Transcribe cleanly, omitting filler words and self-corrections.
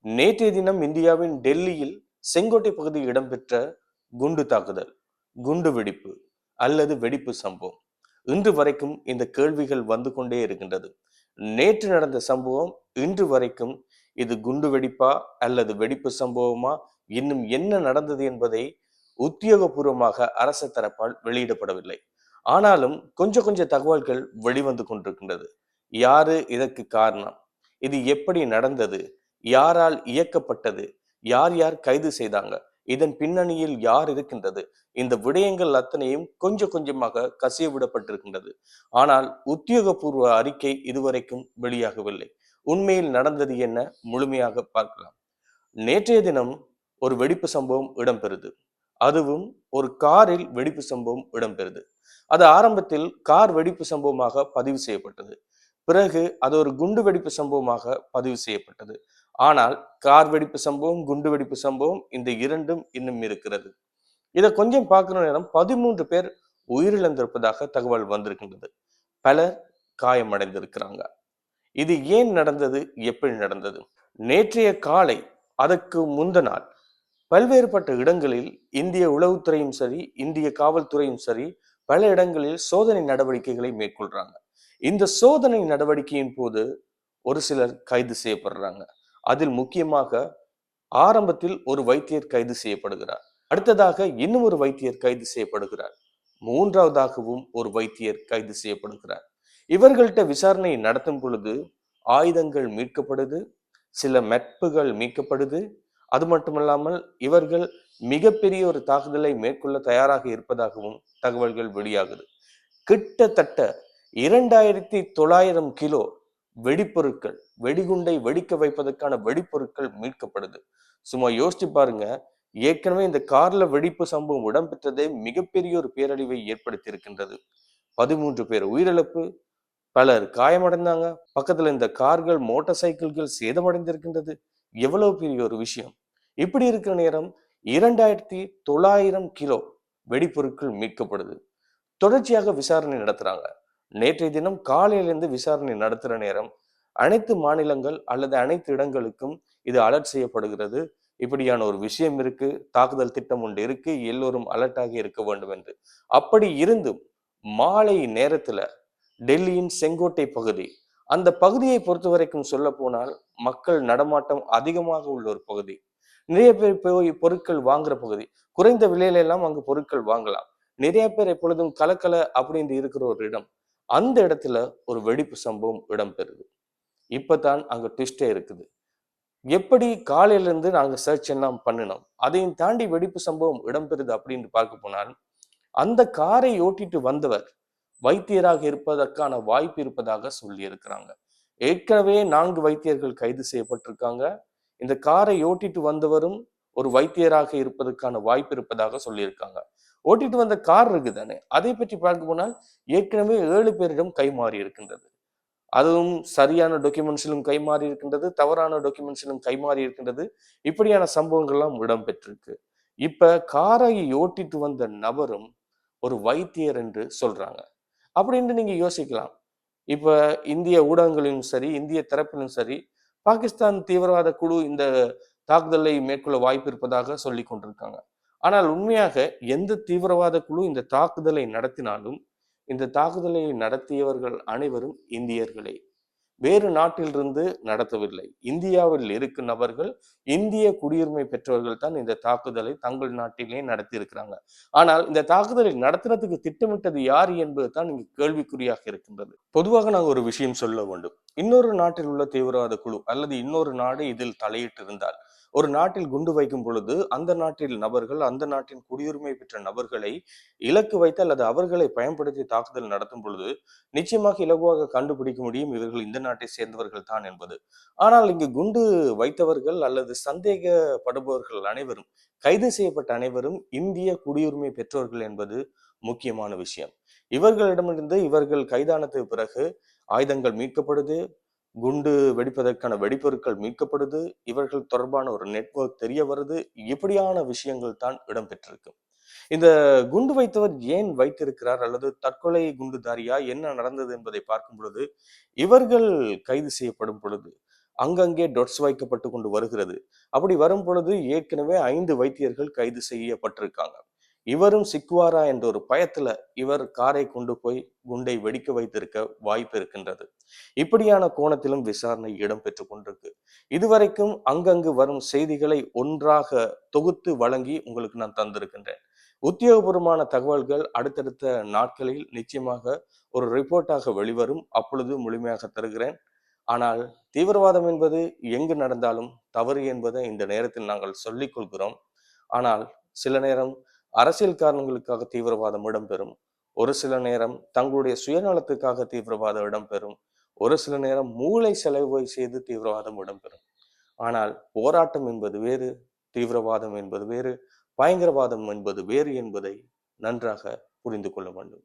நேற்றைய தினம் இந்தியாவின் டெல்லியில் செங்கோட்டை பகுதியில் இடம்பெற்ற குண்டு தாக்குதல், குண்டு வெடிப்பு அல்லது வெடிப்பு சம்பவம். இன்று வரைக்கும் இந்த கேள்விகள் வந்து கொண்டே இருக்கின்றது. நேற்று நடந்த சம்பவம் இன்று வரைக்கும் இது குண்டு வெடிப்பா அல்லது வெடிப்பு சம்பவமா, இன்னும் என்ன நடந்தது என்பதை உத்தியோகபூர்வமாக அரசு தரப்பால் வெளியிடப்படவில்லை. ஆனாலும் கொஞ்சம் கொஞ்சம் தகவல்கள் வெளிவந்து கொண்டிருக்கின்றது. யாரு இதற்கு காரணம், இது எப்படி நடந்தது, யாரால் இயக்கப்பட்டது, யார் யார் கைது செய்தாங்க, இதன் பின்னணியில் யார் இருக்கின்றது, இந்த விடயங்கள் அத்தனையும் கொஞ்சம் கொஞ்சமாக கசிய விடப்பட்டிருக்கின்றது. ஆனால் உத்தியோகபூர்வ அறிக்கை இதுவரைக்கும் வெளியாகவில்லை. உண்மையில் நடந்தது என்ன, முழுமையாக பார்க்கலாம். நேற்றைய தினம் ஒரு வெடிப்பு சம்பவம் இடம்பெறுது. அதுவும் ஒரு காரில் வெடிப்பு சம்பவம் இடம்பெறுது. அது ஆரம்பத்தில் கார் வெடிப்பு சம்பவமாக பதிவு செய்யப்பட்டது. பிறகு அது ஒரு குண்டு வெடிப்பு சம்பவமாக பதிவு செய்யப்பட்டது. ஆனால் கார் வெடிப்பு சம்பவம், குண்டு வெடிப்பு சம்பவம், இந்த இரண்டும் இன்னும் இருக்கிறது. இதை கொஞ்சம் பார்க்கிற நேரம் 13 பேர் உயிரிழந்திருப்பதாக தகவல் வந்திருக்கின்றது. பலர் காயமடைந்திருக்கிறாங்க. இது ஏன் நடந்தது, எப்படி நடந்தது? நேற்றைய காலை, அதற்கு முந்த நாள் பல்வேறுபட்ட இடங்களில் இந்திய உளவுத்துறையும் சரி, இந்திய காவல்துறையும் சரி, பல இடங்களில் சோதனை நடவடிக்கைகளை மேற்கொள்றாங்க. இந்த சோதனை நடவடிக்கையின் போது ஒரு சிலர் கைது செய்யப்படுறாங்க. அதில் முக்கியமாக ஆரம்பத்தில் ஒரு வைத்தியர் கைது செய்யப்படுகிறார். அடுத்ததாக இன்னும் ஒரு வைத்தியர் கைது செய்யப்படுகிறார். மூன்றாவதாகவும் ஒரு வைத்தியர் கைது செய்யப்படுகிறார். இவர்கள்ட்ட விசாரணை நடத்தும் பொழுது ஆயுதங்கள் மீட்கப்படுது, சில மெட்புகள் மீட்கப்படுது. அது மட்டுமல்லாமல் இவர்கள் மிகப்பெரிய ஒரு தாக்குதலை மேற்கொள்ள தயாராக இருப்பதாகவும் தகவல்கள் வெளியாகுது. கிட்டத்தட்ட 2900 கிலோ வெடிப்பொருட்கள், வெடிகுண்டை வெடிக்க வைப்பதற்கான வெடிப்பொருட்கள் மீட்கப்படுது. சும்மா யோசிச்சு பாருங்க. ஏற்கனவே இந்த கார்ல வெடிப்பு சம்பவம் இடம்பெற்றதே மிகப்பெரிய ஒரு பேரழிவை ஏற்படுத்தி இருக்கின்றது. 13 பேர் உயிரிழப்பு, பலர் காயமடைந்தாங்க. பக்கத்துல இந்த கார்கள், மோட்டார் சைக்கிள்கள் சேதமடைந்திருக்கின்றது. எவ்வளவு பெரிய ஒரு விஷயம். இப்படி இருக்கிற நேரம் 2900 கிலோ வெடிப்பொருட்கள் மீட்கப்படுது. தொடர்ச்சியாக விசாரணை நடத்துறாங்க. நேற்றைய தினம் காலையிலிருந்து விசாரணை நடத்துற நேரம் அனைத்து மாநிலங்கள் அல்லது அனைத்து இடங்களுக்கும் இது அலர்ட் செய்யப்படுகிறது. இப்படியான ஒரு விஷயம் இருக்கு, தாக்குதல் திட்டம் ஒன்று இருக்கு, எல்லோரும் அலர்ட்டாகி இருக்க வேண்டும் என்று. அப்படி இருந்தும் மாலை நேரத்துல டெல்லியின் செங்கோட்டை பகுதி, அந்த பகுதியை பொறுத்த வரைக்கும் சொல்ல போனால் மக்கள் நடமாட்டம் அதிகமாக உள்ள ஒரு பகுதி. நிறைய பேர் போய் பொருட்கள் வாங்குற பகுதி. குறைந்த விலையில எல்லாம் அங்கு பொருட்கள் வாங்கலாம். நிறைய பேர் எப்பொழுதும் கலக்கல அப்படின்னு இருக்கிற ஒரு இடம். அந்த இடத்துல ஒரு வெடிப்பு சம்பவம் இடம்பெறுது. இப்பதான் அங்க ட்விஸ்டே இருக்குது. எப்படி காலையில இருந்து நாங்க சர்ச் எல்லாம் பண்ணினோம், அதையும் தாண்டி வெடிப்பு சம்பவம் இடம்பெறுது அப்படின்னு பார்க்க போனால், அந்த காரை ஓட்டிட்டு வந்தவர் வைத்தியராக இருப்பதற்கான வாய்ப்பு இருப்பதாக சொல்லி இருக்கிறாங்க. ஏற்கனவே 4 வைத்தியர்கள் கைது செய்யப்பட்டிருக்காங்க. இந்த காரை ஓட்டிட்டு வந்தவரும் ஒரு வைத்தியராக இருப்பதற்கான வாய்ப்பு இருப்பதாக சொல்லியிருக்காங்க. ஓட்டிட்டு வந்த கார் இருக்குதானே, அதை பற்றி பார்க்க போனால் ஏற்கனவே 7 பேரிடம் கைமாறி இருக்கின்றது. அதுவும் சரியான டாக்குமெண்ட்ஸிலும் கைமாறி இருக்கின்றது, தவறான டாக்குமெண்ட்ஸிலும் கைமாறி இருக்கின்றது. இப்படியான சம்பவங்கள்லாம் இடம்பெற்றிருக்கு. இப்ப காரை ஓட்டிட்டு வந்த நபரும் ஒரு வைத்தியர் என்று சொல்றாங்க. அப்படின்னு நீங்க யோசிக்கலாம். இப்ப இந்திய ஊடகங்களிலும் சரி, இந்திய தரப்பிலும் சரி, பாகிஸ்தான் தீவிரவாத குழு இந்த தாக்குதலை மேற்கொள்ள வாய்ப்பு இருப்பதாக சொல்லிக் கொண்டிருக்காங்க. ஆனால் உண்மையாக எந்த தீவிரவாத குழு இந்த தாக்குதலை நடத்தினாலும், இந்த தாக்குதலை நடத்தியவர்கள் அனைவரும் இந்தியர்களே. வேறு நாட்டிலிருந்து நடத்தவில்லை. இந்தியாவில் இருக்கும் நபர்கள், இந்திய குடியுரிமை பெற்றவர்கள் தான் இந்த தாக்குதலை தங்கள் நாட்டிலே நடத்தி இருக்கிறாங்க. ஆனால் இந்த தாக்குதலை நடத்துறதுக்கு திட்டமிட்டது யார் என்பது தான் இங்கு கேள்விக்குறியாக இருக்கின்றது. பொதுவாக நாங்கள் ஒரு விஷயம் சொல்ல வேண்டும். இன்னொரு நாட்டில் உள்ள தீவிரவாத குழு அல்லது இன்னொரு நாடு இதில் தலையிட்டு இருந்தால், ஒரு நாட்டில் குண்டு வைக்கும் பொழுது அந்த நாட்டில் நபர்கள், அந்த நாட்டின் குடியுரிமை பெற்ற நபர்களை இலக்கு வைத்து அல்லது அவர்களை பயன்படுத்தி தாக்குதல் நடத்தும் பொழுது நிச்சயமாக இலகுவாக கண்டுபிடிக்க முடியும் இவர்கள் இந்த நாட்டை சேர்ந்தவர்கள் தான் என்பது. ஆனால் இங்கு குண்டு வைத்தவர்கள் அல்லது சந்தேகப்படுபவர்கள் அனைவரும், கைது செய்யப்பட்ட அனைவரும் இந்திய குடியுரிமை பெற்றோர்கள் என்பது முக்கியமான விஷயம். இவர்களிடமிருந்து இவர்கள் கைதானதுக்கு பிறகு ஆயுதங்கள் மீட்கப்படுது, குண்டு வெடிப்பதற்கான வெடிப்பொருட்கள் மீட்கப்படுது, இவர்கள் தொடர்பான ஒரு நெட்வொர்க் தெரிய வருது. இப்படியான விஷயங்கள் தான் இடம்பெற்றிருக்கு. இந்த குண்டு வைத்தவர் ஏன் வைத்திருக்கிறார் அல்லது தற்கொலை குண்டுதாரியா, என்ன நடந்தது என்பதை பார்க்கும் பொழுது, இவர்கள் கைது செய்யப்படும் பொழுது அங்கங்கே டொட்ஸ் வைக்கப்பட்டு கொண்டு வருகிறது. அப்படி வரும் பொழுது ஏற்கனவே 5 வைத்தியர்கள் கைது செய்யப்பட்டிருக்காங்க. இவரும் சிக்குவாரா என்ற ஒரு பயத்துல இவர் காரை கொண்டு போய் குண்டை வெடிக்க வைத்திருக்க வாய்ப்பு இருக்கின்றது. இப்படியான கோணத்திலும் விசாரணை இடம்பெற்றுக் கொண்டிருக்கு. இதுவரைக்கும் அங்கங்கு வரும் செய்திகளை ஒன்றாக தொகுத்து வழங்கி உங்களுக்கு நான் தந்திருக்கின்றேன். உத்தியோகபூர்வமான தகவல்கள் அடுத்தடுத்த நாட்களில் நிச்சயமாக ஒரு ரிப்போர்ட்டாக வெளிவரும். அப்பொழுது முழுமையாக தருகிறேன். ஆனால் தீவிரவாதம் என்பது எங்கு நடந்தாலும் தவறு என்பதை இந்த நேரத்தில் நாங்கள் சொல்லிக் கொள்கிறோம். ஆனால் சில நேரம் அரசியல் காரணங்களுக்காக தீவிரவாதம் இடம்பெறும். ஒரு சில நேரம் தங்களுடைய சுயநலத்துக்காக தீவிரவாதம் இடம்பெறும். ஒரு சில நேரம் மூளை செலவை செய்து தீவிரவாதம் இடம்பெறும். ஆனால் போராட்டம் என்பது வேறு, தீவிரவாதம் என்பது வேறு, பயங்கரவாதம் என்பது வேறு என்பதை நன்றாக புரிந்து கொள்ள வேண்டும்.